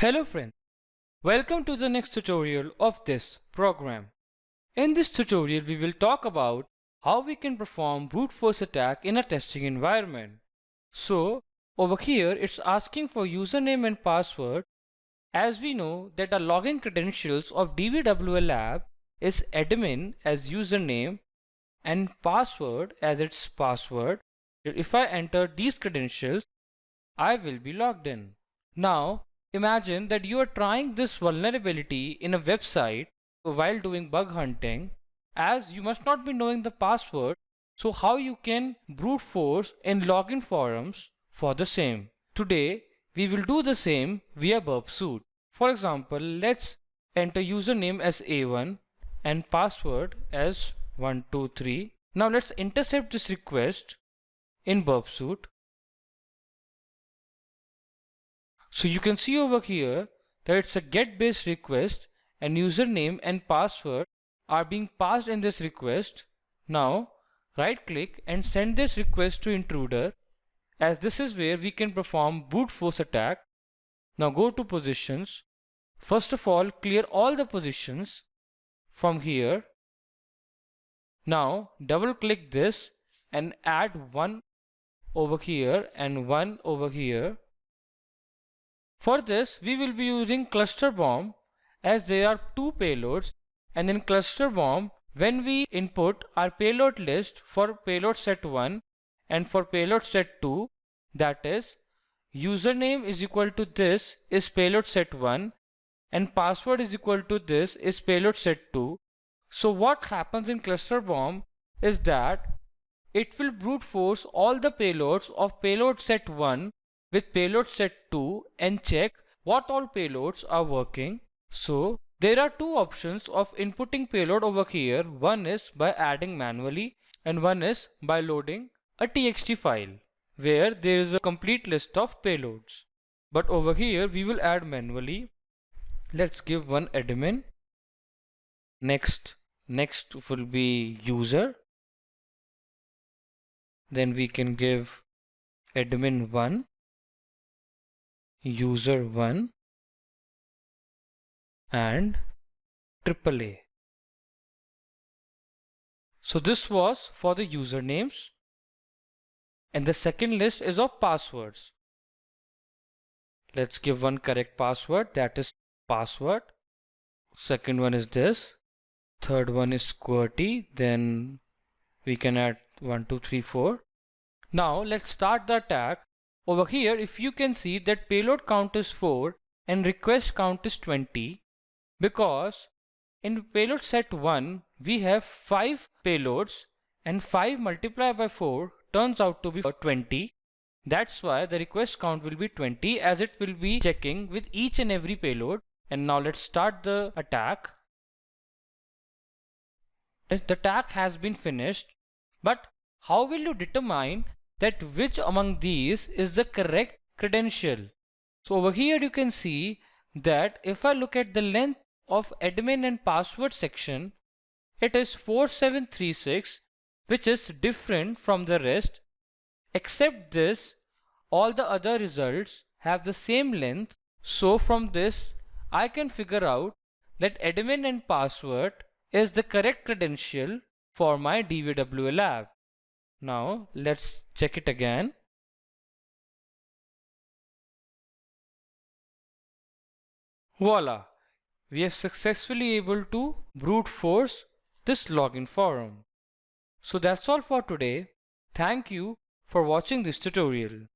Hello friends, welcome to the next tutorial of this program. In this tutorial we will talk about how we can perform brute force attack in a testing environment. So over here it's asking for username and password. As we know that the login credentials of DVWA lab is admin as username and password as its password. If I enter these credentials, I will be logged in. Now imagine that you are trying this vulnerability in a website while doing bug hunting, as you must not be knowing the password, so how you can brute force in login forums for the same. Today we will do the same via Burp Suite. For example, let's enter username as A1 and password as 123. Now let's intercept this request in Burp Suite. So you can see over here that it's a get based request and username and password are being passed in this request. Now right click and send this request to intruder, as this is where we can perform brute force attack. Now go to positions. First of all, clear all the positions from here. Now double click this and add one over here and one over here. For this, we will be using cluster bomb, as there are two payloads, and in cluster bomb, when we input our payload list for payload set 1 and for payload set 2, that is username is equal to this is payload set 1 and password is equal to this is payload set 2. So what happens in cluster bomb is that it will brute force all the payloads of payload set 1 with payload set 2 and check what all payloads are working. So there are two options of inputting payload over here. One is by adding manually and one is by loading a txt file where there is a complete list of payloads. But over here we will add manually. Let's give one admin. Next will be user. Then we can give admin 1, user 1 and AAA. So this was for the usernames, and the second list is of passwords. Let's give one correct password, that is password. Second one is this, third one is QWERTY, then we can add 1 2 3 4. Now let's start the attack. Over here, if you can see that payload count is 4 and request count is 20, because in payload set 1 we have 5 payloads and 5 multiplied by 4 turns out to be 20. That's why the request count will be 20, as it will be checking with each and every payload. And now let's start the attack. The attack has been finished, but how will you determine that which among these is the correct credential? So over here you can see that if I look at the length of admin and password section, it is 4736, which is different from the rest. Except this, all the other results have the same length. So from this I can figure out that admin and password is the correct credential for my DVWA lab. Now let's check it again. Voila! We have successfully able to brute force this login forum. So that's all for today. Thank you for watching this tutorial.